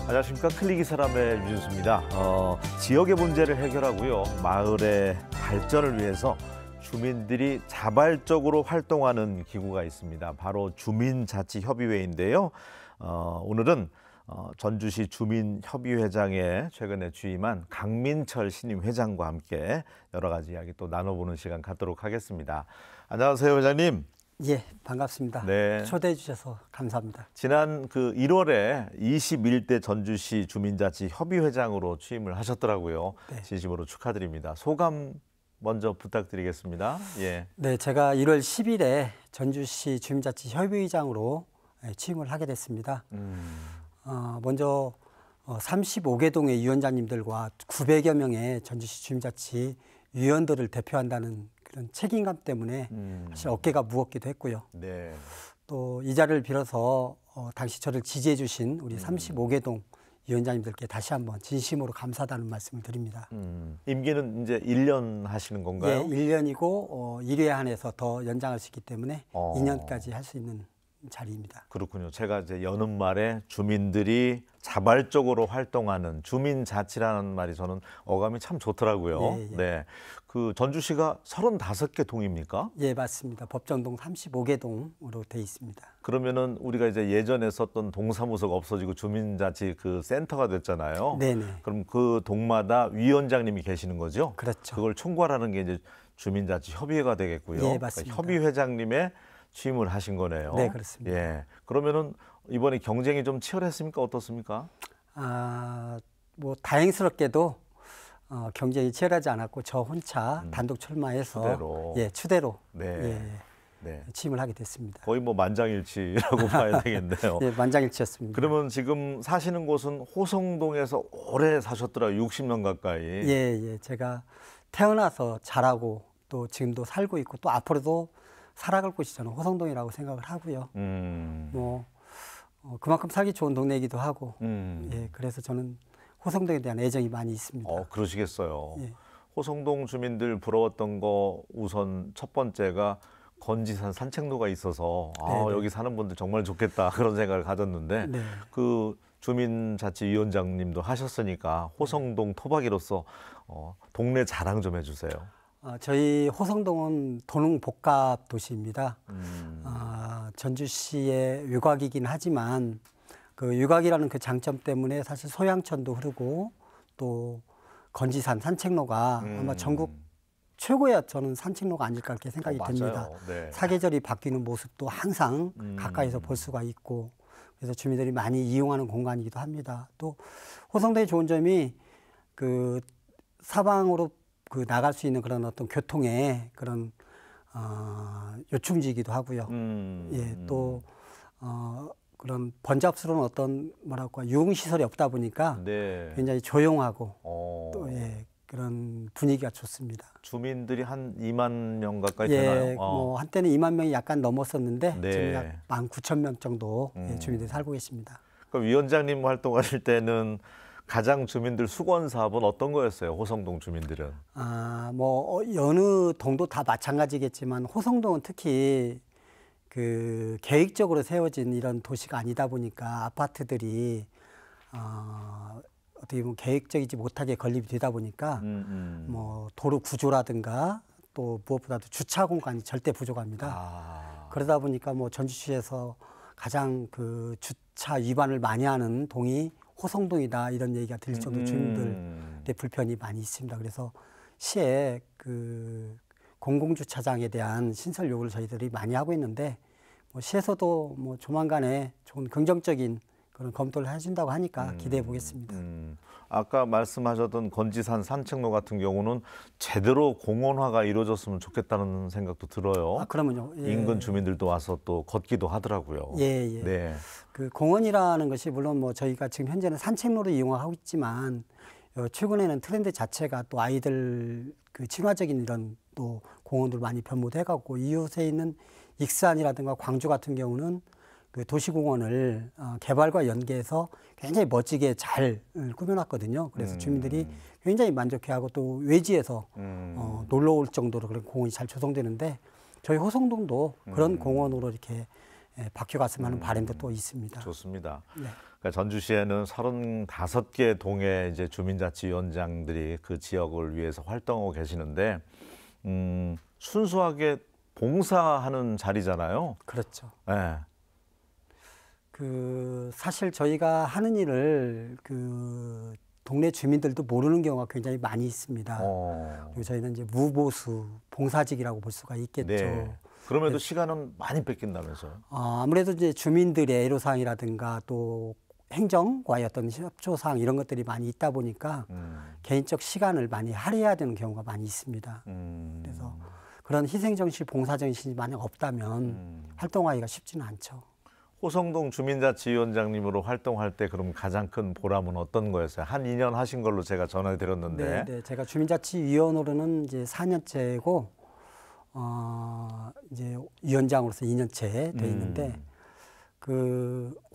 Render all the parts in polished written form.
안녕하십니까. 클릭이 사람의 유진수입니다. 지역의 문제를 해결하고요. 마을의 발전을 위해서 주민들이 자발적으로 활동하는 기구가 있습니다. 바로 주민자치협의회인데요. 오늘은 전주시 주민협의회장에 최근에 취임한 강민철 신임 회장과 함께 여러 가지 이야기 또 나눠보는 시간 갖도록 하겠습니다. 안녕하세요, 회장님. 예, 반갑습니다. 네. 초대해 주셔서 감사합니다. 지난 1월에 21대 전주시 주민자치협의회장으로 취임을 하셨더라고요. 네. 진심으로 축하드립니다. 소감 먼저 부탁드리겠습니다. 예. 네, 제가 1월 10일에 전주시 주민자치협의회장으로 취임을 하게 됐습니다. 먼저 35개 동의 위원장님들과 900여 명의 전주시 주민자치 위원들을 대표한다는 그런 책임감 때문에 사실 어깨가 무겁기도 했고요. 네. 또 이 자리를 빌어서 당시 저를 지지해 주신 우리 35개 동 위원장님들께 다시 한번 진심으로 감사하다는 말씀을 드립니다. 임기는 이제 1년 하시는 건가요? 예, 1년이고 1회 한해서 더 연장할 수 있기 때문에 2년까지 할 수 있는 자리입니다. 그렇군요. 제가 이제 여는 말에 주민들이 자발적으로 활동하는 주민자치라는 말이 저는 어감이 참 좋더라고요. 예, 예. 네. 그 전주시가 35개 동입니까? 예, 맞습니다. 법정동 35개 동으로 돼 있습니다. 그러면은 우리가 이제 예전에 썼던 동사무소가 없어지고 주민자치 그 센터가 됐잖아요. 네네. 그럼 그 동마다 위원장님이 계시는 거죠? 그렇죠. 그걸 총괄하는 게 이제 주민자치 협의회가 되겠고요. 예, 맞습니다. 그러니까 협의회장님의 취임을 하신 거네요. 네, 그렇습니다. 예. 그러면은 이번에 경쟁이 좀 치열했습니까? 어떻습니까? 뭐 다행스럽게도 경쟁이 치열하지 않았고 저 혼자 단독 출마해서 추대로. 예, 추대로 네. 예, 네. 취임을 하게 됐습니다. 거의 뭐 만장일치라고 봐야 되겠네요. 예, 만장일치였습니다. 그러면 지금 사시는 곳은 호성동에서 오래 사셨더라고요. 60년 가까이. 예, 예. 제가 태어나서 자라고 또 지금도 살고 있고 또 앞으로도 살아갈 곳이 저는 호성동이라고 생각을 하고요. 뭐 그만큼 살기 좋은 동네이기도 하고 예, 그래서 저는 호성동에 대한 애정이 많이 있습니다. 그러시겠어요. 예. 호성동 주민들 부러웠던 거 우선 첫 번째가 건지산 산책로가 있어서 여기 사는 분들 정말 좋겠다 그런 생각을 가졌는데 네. 그 주민자치위원장님도 하셨으니까 호성동 토박이로서 동네 자랑 좀 해주세요. 저희 호성동은 도농복합 도시입니다. 전주시의 외곽이긴 하지만 그 외곽이라는 그 장점 때문에 사실 소양천도 흐르고 또 건지산 산책로가 아마 전국 최고의 저는 산책로가 아닐까 그렇게 생각이 듭니다. 네. 사계절이 바뀌는 모습도 항상 가까이서 볼 수가 있고 그래서 주민들이 많이 이용하는 공간이기도 합니다. 또 호성동의 좋은 점이 그 사방으로 그 나갈 수 있는 그런 어떤 교통의 그런 요충지이기도 하고요. 예, 또 그런 번잡스러운 어떤 뭐랄까 유흥시설이 없다 보니까 네. 굉장히 조용하고 또 예, 그런 분위기가 좋습니다. 주민들이 한 2만 명 가까이 예, 되나요? 뭐 한때는 2만 명이 약간 넘었었는데 네. 지금 약 19,000명 정도 주민들이 살고 계십니다. 그럼 위원장님 활동하실 때는 가장 주민들 수건 사업은 어떤 거였어요? 호성동 주민들은? 뭐 여느 동도 다 마찬가지겠지만 호성동은 특히 그 계획적으로 세워진 이런 도시가 아니다 보니까 아파트들이 어떻게 보면 계획적이지 못하게 건립이 되다 보니까 뭐 도로 구조라든가 또 무엇보다도 주차 공간이 절대 부족합니다. 그러다 보니까 뭐 전주시에서 가장 그 주차 위반을 많이 하는 동이 호성동이다 이런 얘기가 들릴 정도 주민들의 불편이 많이 있습니다. 그래서 시에 그 공공주차장에 대한 신설 요구를 저희들이 많이 하고 있는데 뭐 시에서도 뭐 조만간에 좋은 긍정적인 그런 검토를 해준다고 하니까 기대해 보겠습니다. 아까 말씀하셨던 건지산 산책로 같은 경우는 제대로 공원화가 이루어졌으면 좋겠다는 생각도 들어요. 그러면요. 예. 인근 주민들도 와서 또 걷기도 하더라고요. 예, 예. 네. 그 공원이라는 것이 물론 뭐 저희가 지금 현재는 산책로로 이용하고 있지만 최근에는 트렌드 자체가 또 아이들 그 친화적인 이런 또 공원들 많이 변모도 해갖고 이웃에 있는 익산이라든가 광주 같은 경우는 그 도시공원을 개발과 연계해서 굉장히 멋지게 잘 꾸며놨거든요. 그래서 주민들이 굉장히 만족해하고 또 외지에서 놀러 올 정도로 그런 공원이 잘 조성되는데 저희 호성동도 그런 공원으로 이렇게 바뀌어갔으면 하는 바람도 또 있습니다. 좋습니다. 네. 그러니까 전주시에는 35개 동의 이제 주민자치위원장들이 그 지역을 위해서 활동하고 계시는데 순수하게 봉사하는 자리잖아요. 그렇죠. 네. 사실 저희가 하는 일을 동네 주민들도 모르는 경우가 굉장히 많이 있습니다. 그리고 저희는 이제 무보수 봉사직이라고 볼 수가 있겠죠. 네. 그럼에도 시간은 많이 뺏긴다면서요? 아무래도 이제 주민들의 애로사항이라든가 또 행정과의 어떤 협조사항 이런 것들이 많이 있다 보니까 개인적 시간을 많이 할애해야 되는 경우가 많이 있습니다. 그래서 그런 희생정신, 봉사정신이 만약 없다면 활동하기가 쉽지는 않죠. 호성동 주민자치위원장님으로 활동할 때 그럼 가장 큰 보람은 어떤 거였어요? 한 2년 하신 걸로 제가 전해 드렸는데. 네, 제가 주민자치위원으로는 이제 4년째고 이제 위원장으로서 2년째 돼 있는데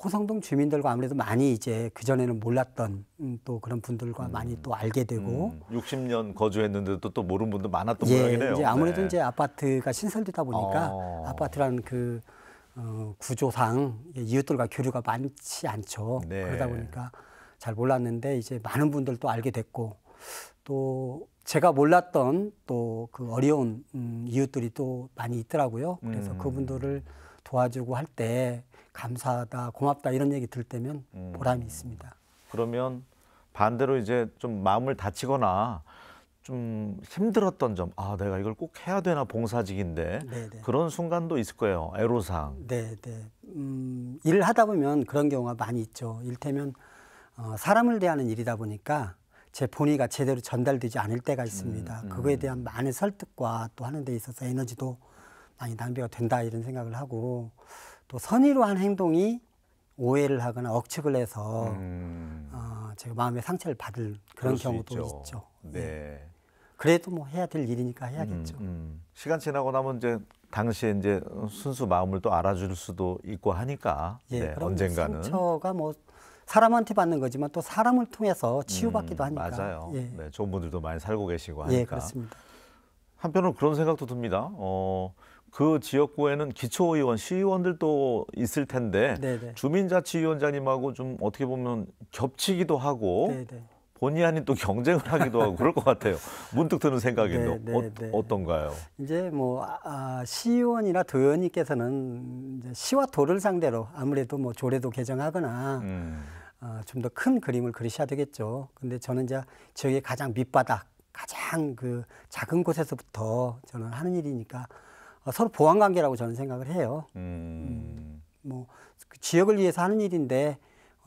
호성동 주민들과 아무래도 많이 이제 그전에는 몰랐던 또 그런 분들과 많이 또 알게 되고 60년 거주했는데도 또 모르는 분도 많았던 예, 모양이네요. 이제 아무래도 네. 이제 아파트가 신설되다 보니까 아파트라는 구조상 이웃들과 교류가 많지 않죠. 네. 그러다 보니까 잘 몰랐는데 이제 많은 분들 또 알게 됐고 또 제가 몰랐던 또 그 어려운 이웃들이 또 많이 있더라고요. 그래서 그분들을 도와주고 할 때 감사하다, 고맙다 이런 얘기 들을 때면 보람이 있습니다. 그러면 반대로 이제 좀 마음을 다치거나 좀 힘들었던 점, 내가 이걸 꼭 해야 되나 봉사직인데 네네. 그런 순간도 있을 거예요. 애로사항. 네, 네. 일을 하다 보면 그런 경우가 많이 있죠. 이를테면 사람을 대하는 일이다 보니까 제 본의가 제대로 전달되지 않을 때가 있습니다. 그거에 대한 많은 설득과 또 하는 데 있어서 에너지도 많이 낭비가 된다 이런 생각을 하고 또 선의로 한 행동이 오해를 하거나 억측을 해서 제가 마음의 상처를 받을 그런 경우도 있죠. 네. 그래도 뭐 해야 될 일이니까 해야겠죠. 시간 지나고 나면 이제 당시에 이제 순수 마음을 또 알아줄 수도 있고 하니까 예, 네, 그럼 언젠가는 상처가 뭐 사람한테 받는 거지만 또 사람을 통해서 치유받기도 하니까. 맞아요. 예. 네, 좋은 분들도 많이 살고 계시고 하니까. 예, 그렇습니다. 한편으로 그런 생각도 듭니다. 그 지역구에는 기초의원, 시의원들도 있을 텐데 네네. 주민자치위원장님하고 좀 어떻게 보면 겹치기도 하고 네네. 본의 아닌 또 경쟁을 하기도 하고 그럴 것 같아요. 문득 드는 생각인데 네. 어떤가요? 이제 뭐 시의원이나 도의원님께서는 이제 시와 도를 상대로 아무래도 뭐 조례도 개정하거나 좀 더 큰 그림을 그리셔야 되겠죠. 근데 저는 이제 지역의 가장 밑바닥, 가장 작은 곳에서부터 저는 하는 일이니까 서로 보완 관계라고 저는 생각을 해요. 뭐 그 지역을 위해서 하는 일인데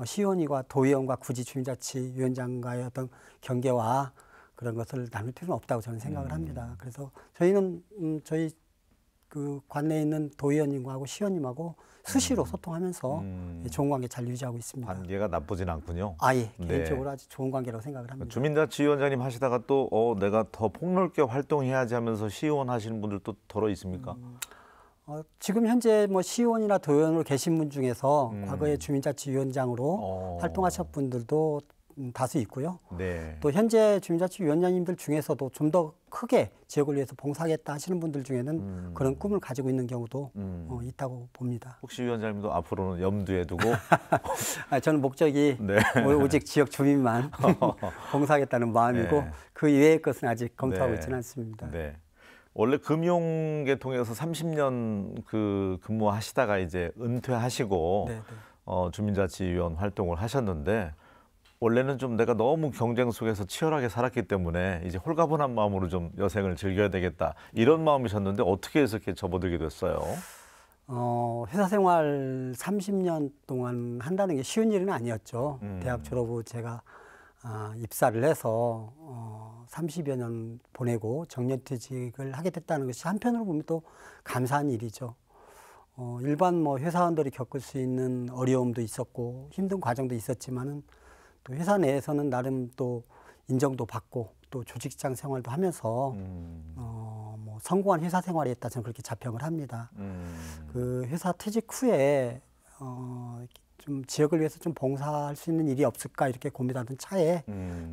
시의원과 도의원과 굳이 주민자치위원장과의 어떤 경계와 그런 것을 나눌 필요는 없다고 저는 생각을 합니다. 그래서 저희는 저희 관내에 있는 도의원님하고 시의원님하고 수시로 소통하면서 좋은 관계 잘 유지하고 있습니다. 관계가 나쁘진 않군요. 예. 네. 개인적으로 아주 좋은 관계라고 생각을 합니다. 주민자치위원장님 하시다가 또 내가 더 폭넓게 활동해야지 하면서 시의원 하시는 분들도 더러 있습니까? 지금 현재 뭐 시의원이나 도의원으로 계신 분 중에서 과거에 주민자치위원장으로 활동하셨던 분들도 다수 있고요. 네. 또 현재 주민자치위원장님들 중에서도 좀 더 크게 지역을 위해서 봉사하겠다 하시는 분들 중에는 그런 꿈을 가지고 있는 경우도 있다고 봅니다. 혹시 위원장님도 앞으로는 염두에 두고 저는 목적이 네. 오직 지역 주민만 봉사하겠다는 마음이고 네. 그 이외의 것은 아직 검토하고 네. 있지는 않습니다. 네. 원래 금융계통에서 30년 근무하시다가 이제 은퇴하시고 네. 주민자치위원 활동을 하셨는데 원래는 좀 내가 너무 경쟁 속에서 치열하게 살았기 때문에 이제 홀가분한 마음으로 좀 여생을 즐겨야 되겠다 이런 마음이셨는데 어떻게 해서 이렇게 접어들게 됐어요? 회사 생활 30년 동안 한다는 게 쉬운 일은 아니었죠. 대학 졸업 후 제가 입사를 해서 30여 년 보내고 정년퇴직을 하게 됐다는 것이 한편으로 보면 또 감사한 일이죠. 일반 뭐 회사원들이 겪을 수 있는 어려움도 있었고 힘든 과정도 있었지만은 또 회사 내에서는 나름 또 인정도 받고 또 조직장 생활도 하면서 뭐 성공한 회사 생활이었다 저는 그렇게 자평을 합니다. 그 회사 퇴직 후에 좀 지역을 위해서 좀 봉사할 수 있는 일이 없을까 이렇게 고민하던 차에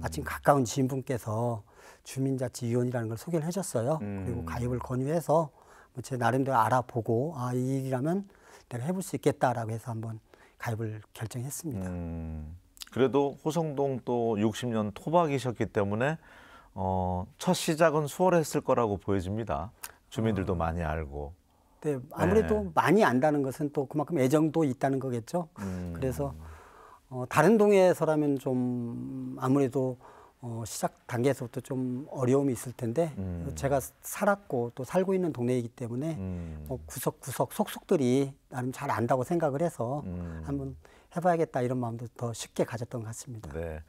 마침 가까운 지인분께서 주민자치위원이라는 걸 소개를 해줬어요. 그리고 가입을 권유해서 제 나름대로 알아보고 이 일이라면 내가 해볼 수 있겠다라고 해서 한번 가입을 결정했습니다. 그래도 호성동 또 60년 토박이셨기 때문에 첫 시작은 수월했을 거라고 보여집니다. 주민들도 많이 알고. 네, 아무래도 많이 안다는 것은 또 그만큼 애정도 있다는 거겠죠. 그래서 다른 동에서라면 좀 아무래도 시작 단계에서부터 좀 어려움이 있을 텐데 제가 살았고 또 살고 있는 동네이기 때문에 구석구석 속속들이 나름 잘 안다고 생각을 해서 한번 해봐야겠다 이런 마음도 더 쉽게 가졌던 것 같습니다. 네.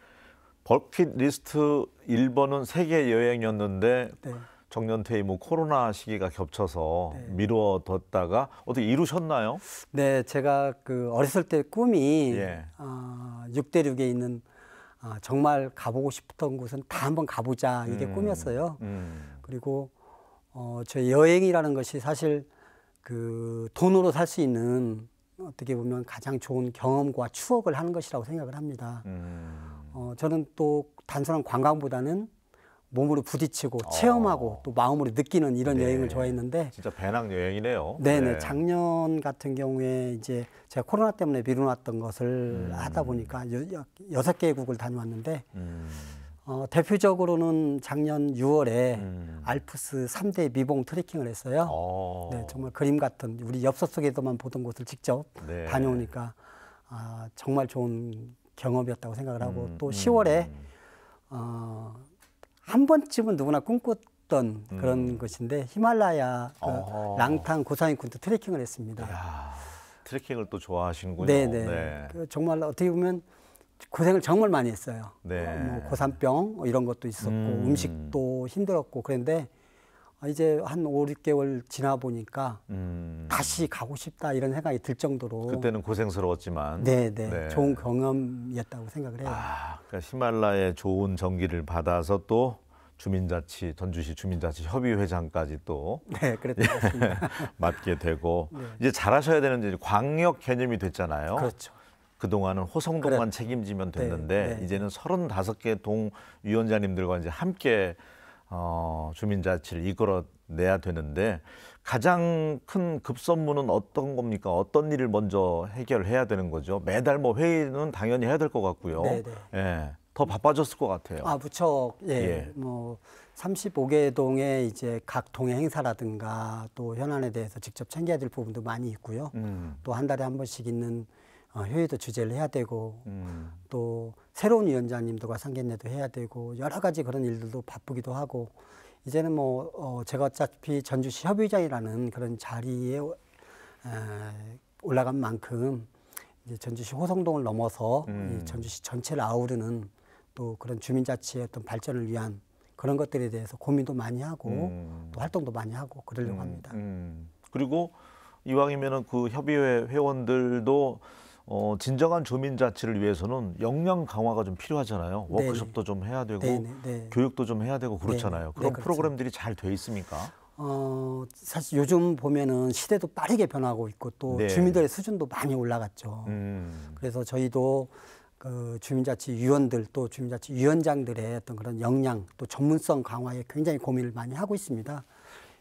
버킷리스트 1번은 세계 여행이었는데 네. 정년퇴임 후 코로나 시기가 겹쳐서 네. 미뤄뒀다가 어떻게 이루셨나요? 네, 제가 그 어렸을 때 꿈이 예. 6대륙에 있는 정말 가보고 싶던 곳은 다 한번 가보자 이게 꿈이었어요. 그리고 저 여행이라는 것이 사실 그 돈으로 살 수 있는 어떻게 보면 가장 좋은 경험과 추억을 하는 것이라고 생각을 합니다. 저는 또 단순한 관광보다는 몸으로 부딪히고 체험하고 또 마음으로 느끼는 이런 네. 여행을 좋아했는데 진짜 배낭 여행이네요. 네네. 네. 작년 같은 경우에 이제 제가 코로나 때문에 미뤄놨던 것을 하다 보니까 6개국을 다녀왔는데 대표적으로는 작년 6월에 알프스 3대 미봉 트레킹을 했어요. 네, 정말 그림 같은 우리 엽서 속에서만 보던 곳을 직접 네. 다녀오니까 정말 좋은 경험이었다고 생각을 하고 또 10월에 한 번쯤은 누구나 꿈꿨던 그런 것인데 히말라야 랑탕 고사인쿤트 트레킹을 했습니다. 이야, 트레킹을 또 좋아하시는군요. 네네. 네. 정말 어떻게 보면 고생을 정말 많이 했어요. 네. 뭐 고산병 이런 것도 있었고 음식도 힘들었고 그런데 이제 한 5, 6개월 지나 보니까 다시 가고 싶다 이런 생각이 들 정도로 그때는 고생스러웠지만 네네. 네. 좋은 경험이었다고 생각을 해요. 그러니까 히말라야의 좋은 전기를 받아서 또 주민자치 전주시 주민자치 협의회장까지 또 네, 그랬던 것 같습니다. 맡게 되고 네. 이제 잘하셔야 되는 이제 광역 개념이 됐잖아요. 그렇죠. 그동안은 호성동만 책임지면 됐는데 네, 네. 이제는 35개 동 위원장님들과 이제 함께 주민자치를 이끌어내야 되는데 가장 큰 급선무는 어떤 겁니까? 어떤 일을 먼저 해결해야 되는 거죠? 매달 뭐 회의는 당연히 해야 될 것 같고요. 네, 네. 예, 더 바빠졌을 것 같아요. 무척 예. 뭐 35개 동의 이제 각 동의 행사라든가 또 현안에 대해서 직접 챙겨야 될 부분도 많이 있고요. 또 한 달에 한 번씩 있는 회의도 주재를 해야 되고 또 새로운 위원장님들과 상견례도 해야 되고 여러 가지 그런 일들도 바쁘기도 하고 이제는 뭐 제가 어차피 전주시 협의장이라는 그런 자리에 올라간 만큼 이제 전주시 호성동을 넘어서 이 전주시 전체를 아우르는 또 그런 주민자치의 어떤 발전을 위한 그런 것들에 대해서 고민도 많이 하고 또 활동도 많이 하고 그러려고 합니다. 그리고 이왕이면은 그 협의회 회원들도 진정한 주민자치를 위해서는 역량 강화가 좀 필요하잖아요. 네네. 워크숍도 좀 해야 되고 네. 교육도 좀 해야 되고 그렇잖아요. 네네. 그런 네, 그렇죠. 프로그램들이 잘 돼 있습니까? 사실 요즘 보면은 시대도 빠르게 변하고 있고 또 네. 주민들의 수준도 많이 올라갔죠. 그래서 저희도 그 주민자치위원들 또 주민자치위원장들의 어떤 그런 역량 또 전문성 강화에 굉장히 고민을 많이 하고 있습니다.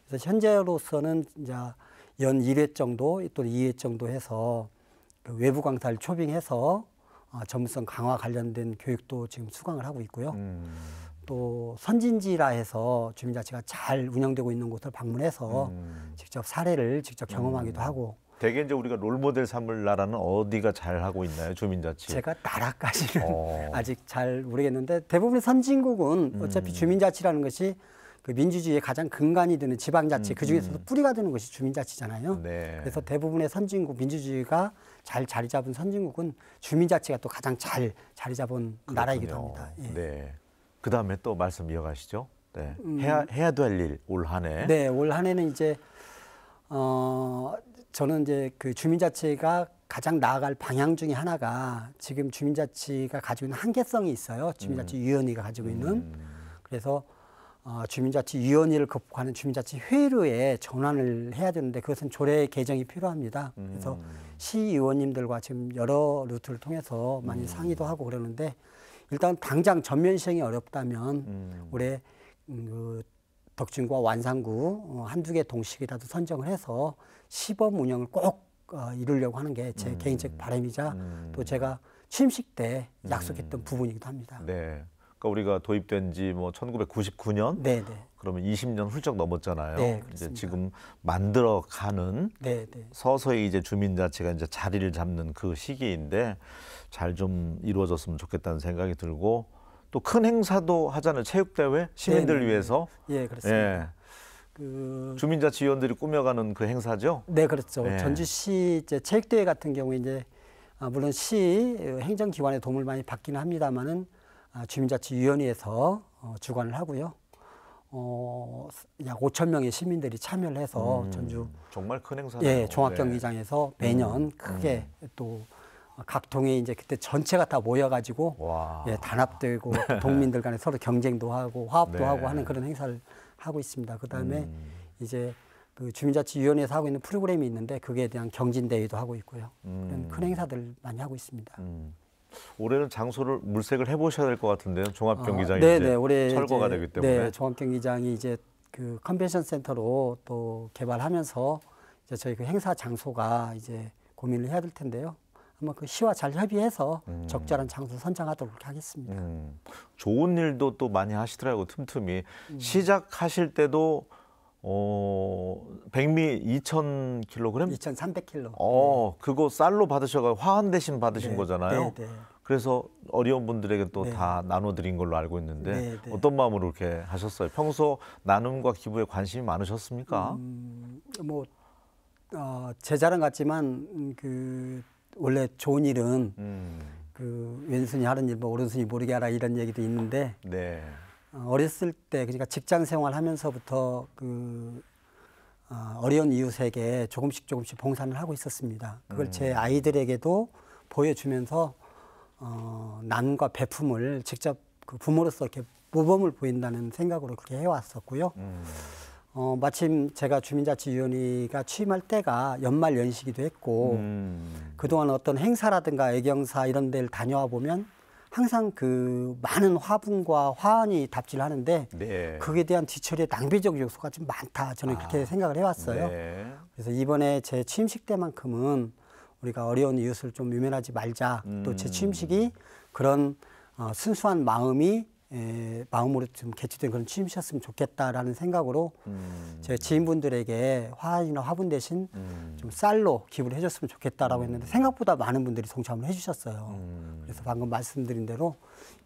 그래서 현재로서는 이제 연 1회 정도 또 2회 정도 해서 그 외부 강사를 초빙해서 전문성 강화 관련된 교육도 지금 수강을 하고 있고요. 또 선진지라 해서 주민자치가 잘 운영되고 있는 곳을 방문해서 직접 사례를 직접 경험하기도 하고. 대개 이제 우리가 롤모델 삼을 나라는 어디가 잘 하고 있나요, 주민자치? 제가 나라까지는 아직 잘 모르겠는데 대부분 선진국은 어차피 주민자치라는 것이 그 민주주의의 가장 근간이 되는 지방자치 그 중에서도 뿌리가 되는 것이 주민자치잖아요. 네. 그래서 대부분의 선진국 민주주의가 잘 자리 잡은 선진국은 주민자치가 또 가장 잘 자리 잡은 나라이기도 합니다. 예. 네. 그 다음에 또 말씀 이어가시죠. 네. 해야 될 일 올 한 해. 네, 올 한 해는 이제 저는 이제 그 주민자치가 가장 나아갈 방향 중에 하나가 지금 주민자치가 가지고 있는 한계성이 있어요. 주민자치위원회가 가지고 있는. 그래서 주민자치위원회를 극복하는 주민자치회의로에 전환을 해야 되는데 그것은 조례 개정이 필요합니다. 그래서 시의원님들과 지금 여러 루트를 통해서 많이 상의도 하고 그러는데 일단 당장 전면 시행이 어렵다면 올해 그 덕진구와 완산구 한두 개 동식이라도 선정을 해서 시범 운영을 꼭 이루려고 하는 게 제 개인적 바람이자 또 제가 취임식 때 약속했던 부분이기도 합니다. 네. 그러니까 우리가 도입된 지 뭐 1999년? 네, 네. 그러면 20년 훌쩍 넘었잖아요. 네, 이제 지금 만들어가는 네, 네. 서서히 이제 주민자치가 이제 자리를 잡는 그 시기인데 잘 좀 이루어졌으면 좋겠다는 생각이 들고 또 큰 행사도 하잖아요. 체육대회 시민들 네, 네. 위해서. 예, 그렇습니다. 예. 주민자치위원들이 꾸며가는 그 행사죠. 네, 그렇죠. 네. 전주시 이제 체육대회 같은 경우에 이제 물론 시 행정기관의 도움을 많이 받기는 합니다만은 주민자치위원회에서 주관을 하고요. 약 5천 명의 시민들이 참여를 해서 전주 정말 큰 행사네요. 예, 종합경기장에서 매년 크게 또 각 동에 이제 그때 전체가 다 모여가지고 예, 단합되고 동민들 간에 서로 경쟁도 하고 화합도 네. 하고 하는 그런 행사를 하고 있습니다. 그 다음에 이제 그 주민자치위원회에서 하고 있는 프로그램이 있는데 그거에 대한 경진대회도 하고 있고요. 그런 큰 행사들 많이 하고 있습니다. 올해는 장소를 물색을 해보셔야 될 것 같은데요. 종합경기장이 네, 이제 네, 올해 철거가 이제, 되기 때문에. 네, 종합경기장이 이제 그 컨벤션 센터로 또 개발하면서 이제 저희 그 행사 장소가 이제 고민을 해야 될 텐데요. 아마 그 시와 잘 협의해서 적절한 장소 선정하도록 그렇게 하겠습니다. 좋은 일도 또 많이 하시더라고요. 틈틈이. 시작하실 때도 100미 2,000kg? 2,300kg. 그거 쌀로 받으셔서 화환 대신 받으신 네, 거잖아요. 네, 네. 그래서 어려운 분들에게 또 네. 다 나눠드린 걸로 알고 있는데 네, 네. 어떤 마음으로 그렇게 하셨어요? 평소 나눔과 기부에 관심이 많으셨습니까? 제 자랑 같지만 그 원래 좋은 일은 그 왼손이 하는 일, 뭐 오른손이 모르게 하라 이런 얘기도 있는데 네. 어렸을 때 그러니까 직장 생활하면서부터 그 어려운 이웃에게 조금씩 봉사를 하고 있었습니다. 그걸 제 아이들에게도 보여주면서 나눔과 배품을 직접 그 부모로서 이렇게 모범을 보인다는 생각으로 그렇게 해왔었고요. 마침 제가 주민자치위원회가 취임할 때가 연말 연시기도 했고 그동안 어떤 행사라든가 애경사 이런 데를 다녀와 보면 항상 그 많은 화분과 화환이 답지를 하는데 네. 그에 대한 뒤처리의 낭비적 요소가 좀 많다. 저는 그렇게 생각을 해왔어요. 네. 그래서 이번에 제 취임식 때만큼은 우리가 어려운 이웃을 좀 유면하지 말자. 또 제 취임식이 그런 순수한 마음으로 좀 개최된 그런 취임식이었으면 좋겠다라는 생각으로 제 지인분들에게 화환이나 화분 대신 좀 쌀로 기부를 해줬으면 좋겠다라고 했는데 생각보다 많은 분들이 동참을 해주셨어요. 그래서 방금 말씀드린 대로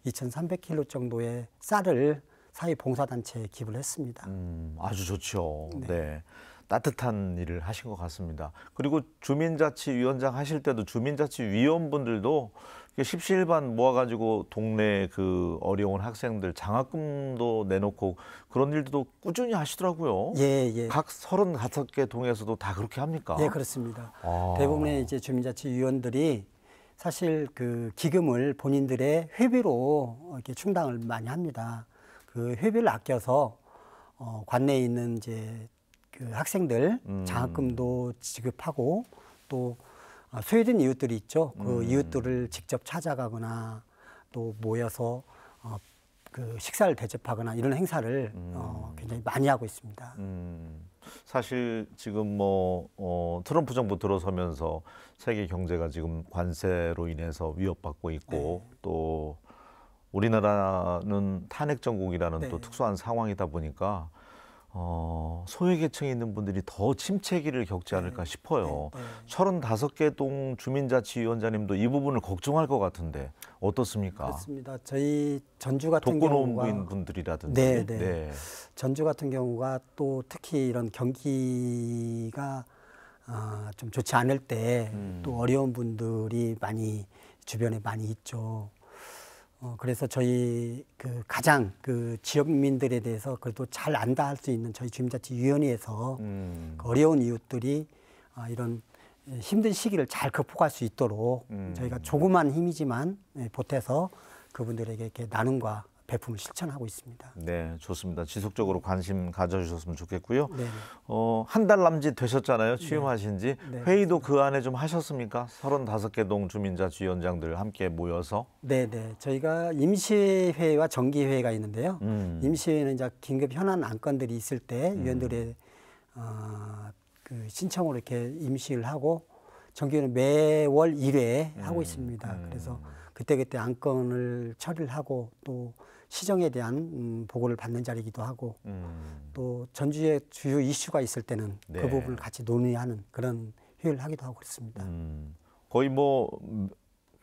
2,300kg 정도의 쌀을 사회봉사단체에 기부를 했습니다. 아주 좋죠. 네. 따뜻한 일을 하신 것 같습니다. 그리고 주민자치위원장 하실 때도 주민자치위원분들도 십시일반 모아가지고 동네 그 어려운 학생들 장학금도 내놓고 그런 일도 꾸준히 하시더라고요. 예, 예. 각 35개 동에서도 다 그렇게 합니까? 예, 그렇습니다. 대부분의 이제 주민자치위원들이 사실 그 기금을 본인들의 회비로 이렇게 충당을 많이 합니다. 그 회비를 아껴서 관내에 있는 이제 그 학생들 장학금도 지급하고 또 소외된 이웃들이 있죠. 그 이웃들을 직접 찾아가거나 또 모여서 그 식사를 대접하거나 이런 행사를 굉장히 많이 하고 있습니다. 사실 지금 뭐 트럼프 정부 들어서면서 세계 경제가 지금 관세로 인해서 위협받고 있고 또 우리나라는 탄핵 정국이라는 또 특수한 상황이다 보니까 소외계층에 있는 분들이 더 침체기를 겪지 않을까 싶어요. 35개 동 주민자치위원장님도 이 부분을 걱정할 것 같은데 어떻습니까? 그렇습니다. 저희 전주 같은 독거노인 분들이라든지 전주 같은 경우가 또 특히 이런 경기가 좀 좋지 않을 때 또 어려운 분들이 주변에 많이 있죠. 그래서 저희 그 가장 그 지역민들에 대해서 그래도 잘 안다 할 수 있는 저희 주민자치위원회에서 그 어려운 이웃들이 이런 힘든 시기를 잘 극복할 수 있도록 저희가 조그만 힘이지만 보태서 그분들에게 이렇게 나눔과 배품을 실천하고 있습니다. 네, 좋습니다. 지속적으로 관심 가져주셨으면 좋겠고요. 네. 한 달 남짓 되셨잖아요. 취임하신 지. 네. 회의도 그 안에 좀 하셨습니까? 35개 동 주민자치위원장들 함께 모여서. 네. 저희가 임시회의와 정기회의가 있는데요. 임시회의는 이제 긴급 현안 안건들이 있을 때 위원들의 그 신청으로 이렇게 임시를 하고 정기회는 매월 1회 하고 있습니다. 그래서 그때그때 안건을 처리를 하고 또 시정에 대한 보고를 받는 자리이기도 하고 또 전주에 주요 이슈가 있을 때는 네. 그 부분을 같이 논의하는 그런 회의를 하기도 하고 있습니다. 거의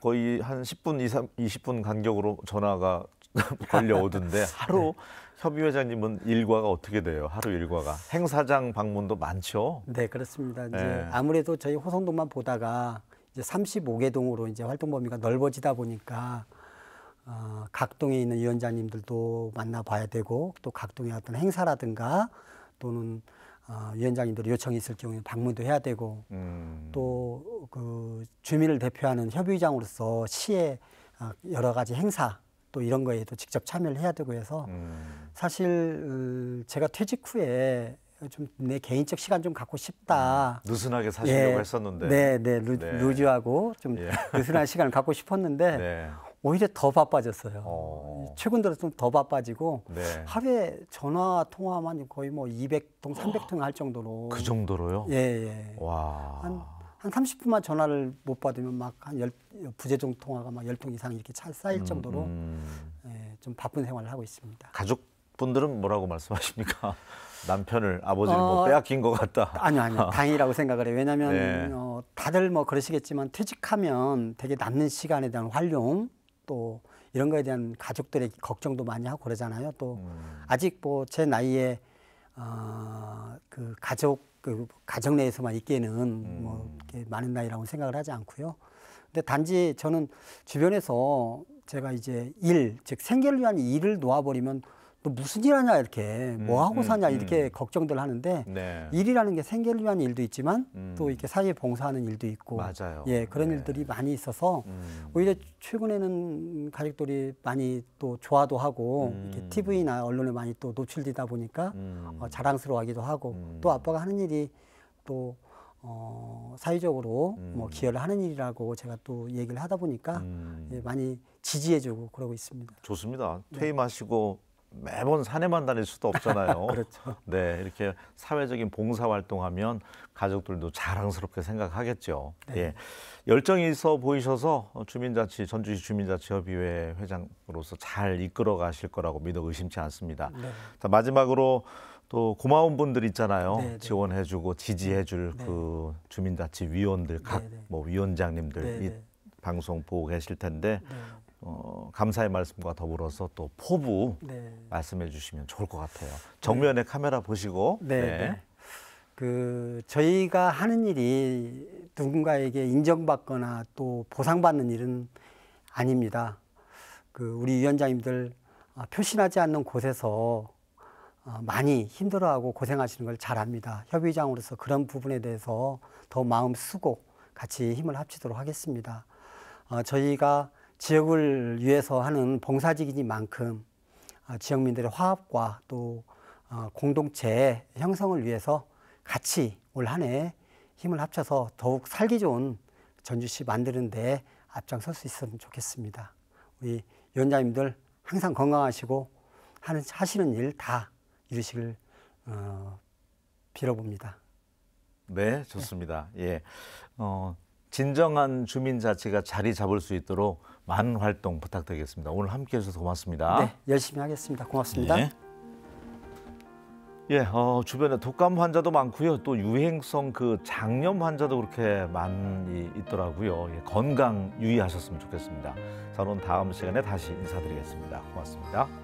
거의 한 10분 이상 20분 간격으로 전화가 걸려오던데 하루 협의회장님은 일과가 어떻게 돼요? 하루 일과가 행사장 방문도 많죠? 네, 그렇습니다. 이제 네. 아무래도 저희 호성동만 보다가 이제 35개 동으로 이제 활동 범위가 넓어지다 보니까 각 동에 있는 위원장님들도 만나봐야 되고 또 각 동의 어떤 행사라든가 또는 위원장님들 요청이 있을 경우에 방문도 해야 되고 또 그 주민을 대표하는 협의장으로서 시의 여러 가지 행사 또 이런 거에도 직접 참여를 해야 되고 해서 사실 제가 퇴직 후에 좀 내 개인적 시간 좀 갖고 싶다. 느슨하게 사시려고 했었는데. 네, 루즈하고 좀 느슨한 시간을 갖고 싶었는데 네. 오히려 더 바빠졌어요. 최근 들어 좀 더 바빠지고 네. 하루에 전화 통화만 거의 뭐 200통, 300통 할 정도로. 그 정도로요? 예. 와. 한 30분만 전화를 못 받으면 막 한 부재중 통화가 막 10통 이상 이렇게 쌓일 정도로 예, 좀 바쁜 생활을 하고 있습니다. 가족분들은 뭐라고 말씀하십니까? 남편을 아버지를 뭐 빼앗긴 것 같다. 아니요. 다행이라고 생각을 해요. 왜냐하면 네. 다들 뭐 그러시겠지만 퇴직하면 되게 남는 시간에 대한 활용 또 이런 거에 대한 가족들의 걱정도 많이 하고 그러잖아요. 또 아직 뭐 제 나이에 그 가정 내에서만 있기에는 뭐 이렇게 많은 나이라고 생각을 하지 않고요. 근데 단지 저는 주변에서 제가 이제 즉 생계를 위한 일을 놓아버리면 너 무슨 일 하냐 이렇게 뭐 하고 사냐 이렇게 걱정들 하는데 네. 일이라는 게 생계를 위한 일도 있지만 또 이렇게 사회에 봉사하는 일도 있고 맞아요. 예 그런 네. 일들이 많이 있어서 오히려 최근에는 가족들이 많이 또 좋아도 하고 이렇게 TV나 언론에 많이 또 노출되다 보니까 자랑스러워하기도 하고 또 아빠가 하는 일이 또 사회적으로 뭐 기여를 하는 일이라고 제가 또 얘기를 하다 보니까 예, 많이 지지해주고 그러고 있습니다. 좋습니다. 퇴임하시고 매번 산에만 다닐 수도 없잖아요. 그렇죠. 네, 이렇게 사회적인 봉사 활동하면 가족들도 자랑스럽게 생각하겠죠. 네. 예, 열정이 있어 보이셔서 전주시 주민자치협의회 회장으로서 잘 이끌어 가실 거라고 믿어 의심치 않습니다. 네. 자, 마지막으로 또 고마운 분들 있잖아요. 네. 지원해주고 지지해줄 네. 그 주민자치위원들, 각 뭐 위원장님들 이 방송 보고 계실 텐데. 감사의 말씀과 더불어서 또 포부 말씀해 주시면 좋을 것 같아요. 정면에 카메라 보시고. 네. 저희가 하는 일이 누군가에게 인정받거나 또 보상받는 일은 아닙니다. 우리 위원장님들 표신하지 않는 곳에서 많이 힘들어하고 고생하시는 걸 잘 압니다. 협의장으로서 그런 부분에 대해서 더 마음 쓰고 같이 힘을 합치도록 하겠습니다. 저희가 지역을 위해서 하는 봉사직이니만큼 지역민들의 화합과 또 공동체 형성을 위해서 같이 올 한 해 힘을 합쳐서 더욱 살기 좋은 전주시 만드는 데 앞장설 수 있으면 좋겠습니다. 우리 위원장님들 항상 건강하시고 하시는 일 다 이루시길 빌어봅니다. 네, 좋습니다. 예. 진정한 주민자치가 자리 잡을 수 있도록 많은 활동 부탁드리겠습니다. 오늘 함께해 주셔서 고맙습니다. 네, 열심히 하겠습니다. 고맙습니다. 네. 예, 주변에 독감 환자도 많고요. 또 유행성 장염 환자도 그렇게 많이 있더라고요. 예, 건강 유의하셨으면 좋겠습니다. 자, 오늘 다음 시간에 다시 인사드리겠습니다. 고맙습니다.